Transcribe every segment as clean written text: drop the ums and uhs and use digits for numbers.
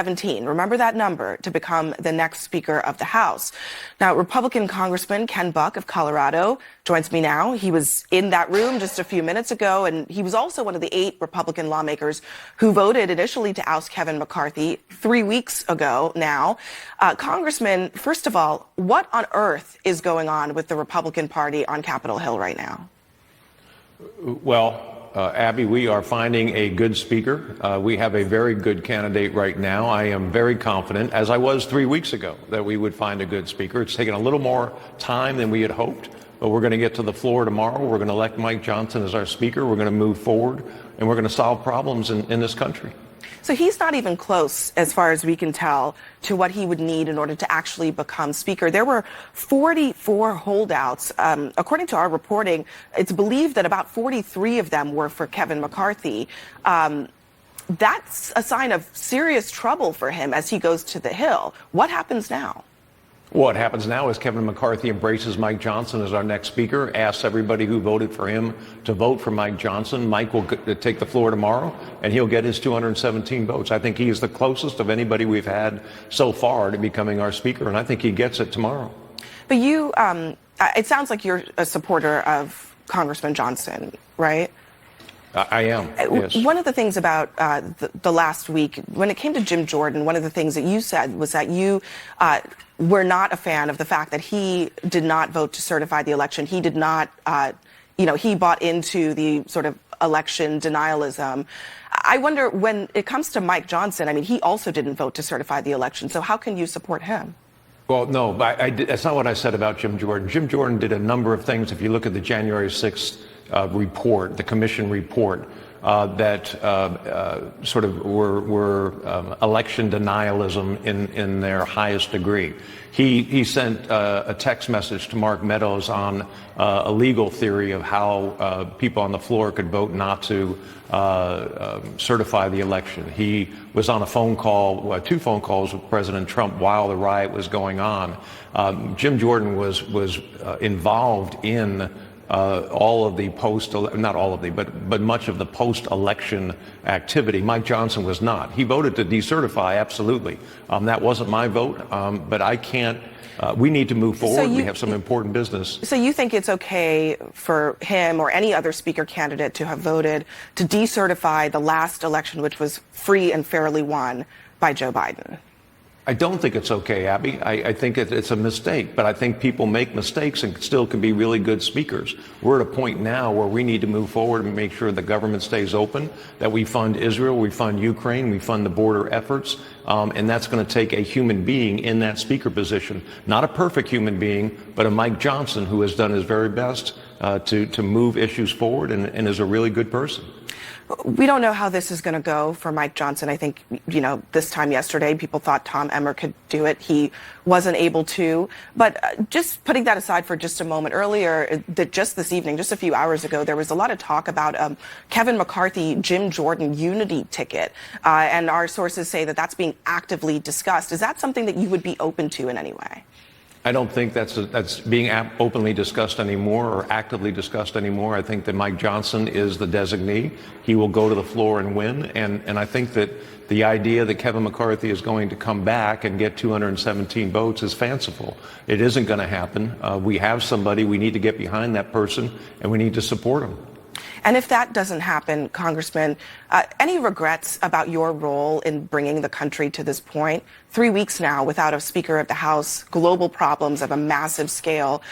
17. Remember that number to become the next Speaker of the House. Now, Republican Congressman Ken Buck of Colorado joins me now. He was in that room just a few minutes ago, and he was also one of the 8 Republican lawmakers who voted initially to oust Kevin McCarthy 3 weeks ago now. Congressman, first of all, what on earth is going on with the Republican Party on Capitol Hill right now? Well, Abby, we are finding a good speaker. We have a very good candidate right now. I am very confident, as I was 3 weeks ago, that we would find a good speaker. It's taken a little more time than we had hoped, but we're going to get to the floor tomorrow. We're going to elect Mike Johnson as our speaker. We're going to move forward, and we're going to solve problems in this country. So he's not even close, as far as we can tell, to what he would need in order to actually become Speaker. There were 44 holdouts. According to our reporting, it's believed that about 43 of them were for Kevin McCarthy. That's a sign of serious trouble for him as he goes to the Hill. What happens now? What happens now is Kevin McCarthy embraces Mike Johnson as our next speaker, asks everybody who voted for him to vote for Mike Johnson. Mike will take the floor tomorrow, and he'll get his 217 votes. I think he is the closest of anybody we've had so far to becoming our speaker, and I think he gets it tomorrow. But you, it sounds like you're a supporter of Congressman Johnson, right? I am, yes. One of the things about the last week, when it came to Jim Jordan, one of the things that you said was that you were not a fan of the fact that he did not vote to certify the election. He did not, he bought into the sort of election denialism. I wonder, when it comes to Mike Johnson, I mean, he also didn't vote to certify the election. So how can you support him? Well, no, that's not what I said about Jim Jordan. Jim Jordan did a number of things. If you look at the January 6th report, the commission report, that sort of were election denialism in their highest degree. He sent a text message to Mark Meadows on a legal theory of how people on the floor could vote not to certify the election. He was on a phone call, 2 phone calls with President Trump while the riot was going on. Jim Jordan was involved in all of the not all of the, but much of the post-election activity. Mike Johnson was not. He voted to decertify, absolutely. That wasn't my vote, but I can't. We need to move forward. We have some important business. So you think it's okay for him or any other speaker candidate to have voted to decertify the last election, which was free and fairly won by Joe Biden? I don't think it's okay, Abby. I think it's a mistake, but I think people make mistakes and still can be really good speakers. We're at a point now where we need to move forward and make sure the government stays open, that we fund Israel, we fund Ukraine, we fund the border efforts, and that's going to take a human being in that speaker position. Not a perfect human being, but a Mike Johnson who has done his very best to move issues forward and is a really good person. We don't know how this is going to go for Mike Johnson. I think, this time yesterday, people thought Tom Emmer could do it. He wasn't able to. But just putting that aside for just a moment, earlier, just this evening, just a few hours ago, there was a lot of talk about Kevin McCarthy, Jim Jordan unity ticket. And our sources say that that's being actively discussed. Is that something that you would be open to in any way? I don't think that's being openly discussed anymore or actively discussed anymore. I think that Mike Johnson is the designee. He will go to the floor and win. And I think that the idea that Kevin McCarthy is going to come back and get 217 votes is fanciful. It isn't going to happen. We have somebody. We need to get behind that person, and we need to support him. And if that doesn't happen, Congressman, any regrets about your role in bringing the country to this point? 3 weeks now without a Speaker of the House, global problems of a massive scale.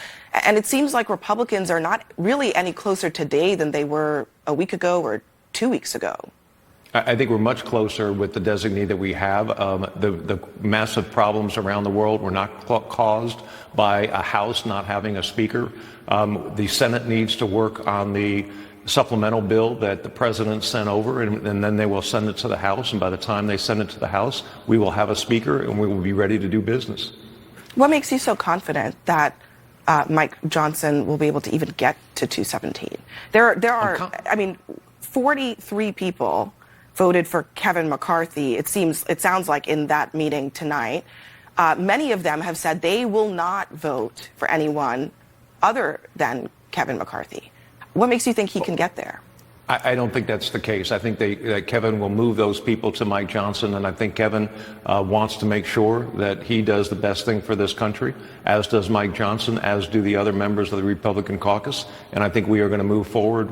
And it seems like Republicans are not really any closer today than they were a week ago or 2 weeks ago. I think we're much closer with the designee that we have. The massive problems around the world were not caused by a House not having a Speaker. The Senate needs to work on the supplemental bill that the president sent over, and then they will send it to the House. And by the time they send it to the House, we will have a speaker and we will be ready to do business. What makes you so confident that Mike Johnson will be able to even get to 217? There are, 43 people voted for Kevin McCarthy. It sounds like in that meeting tonight. Many of them have said they will not vote for anyone other than Kevin McCarthy. What makes you think he can get there? I don't think that's the case. I think that Kevin will move those people to Mike Johnson, and I think Kevin wants to make sure that he does the best thing for this country, as does Mike Johnson, as do the other members of the Republican caucus. And I think we are going to move forward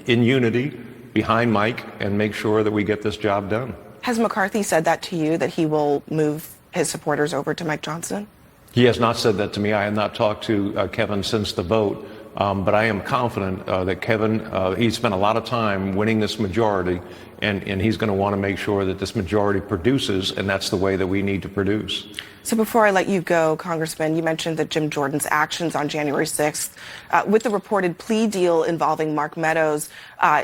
in unity behind Mike and make sure that we get this job done. Has McCarthy said that to you, that he will move his supporters over to Mike Johnson? He has not said that to me. I have not talked to Kevin since the vote. But I am confident that Kevin, he spent a lot of time winning this majority, and he's going to want to make sure that this majority produces, and that's the way that we need to produce. So before I let you go, Congressman, you mentioned that Jim Jordan's actions on January 6th, with the reported plea deal involving Mark Meadows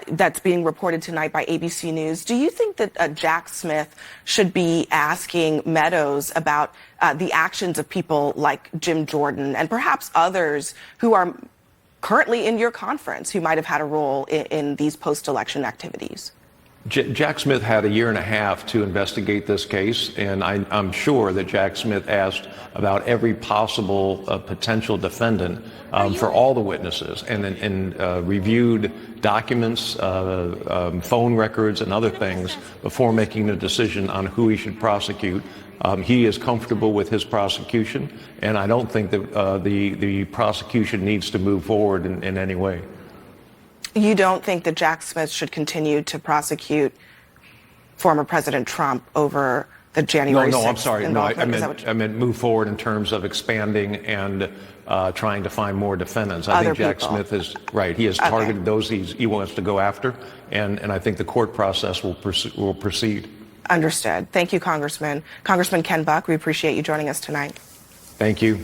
that's being reported tonight by ABC News, do you think that Jack Smith should be asking Meadows about the actions of people like Jim Jordan and perhaps others who are currently in your conference who might have had a role in these post-election activities? Jack Smith had a year and a half to investigate this case, and I'm sure that Jack Smith asked about every possible potential defendant for all the witnesses, and reviewed documents, phone records, and other things before making the decision on who he should prosecute. He is comfortable with his prosecution, and I don't think that the prosecution needs to move forward in any way. You don't think that Jack Smith should continue to prosecute former President Trump over the January 6th? No, I'm sorry. No, I meant move forward in terms of expanding and trying to find more defendants. I think Jack Smith is right. He has targeted those he wants to go after, and I think the court process will proceed. Understood. Thank you, Congressman. Congressman Ken Buck, we appreciate you joining us tonight. Thank you.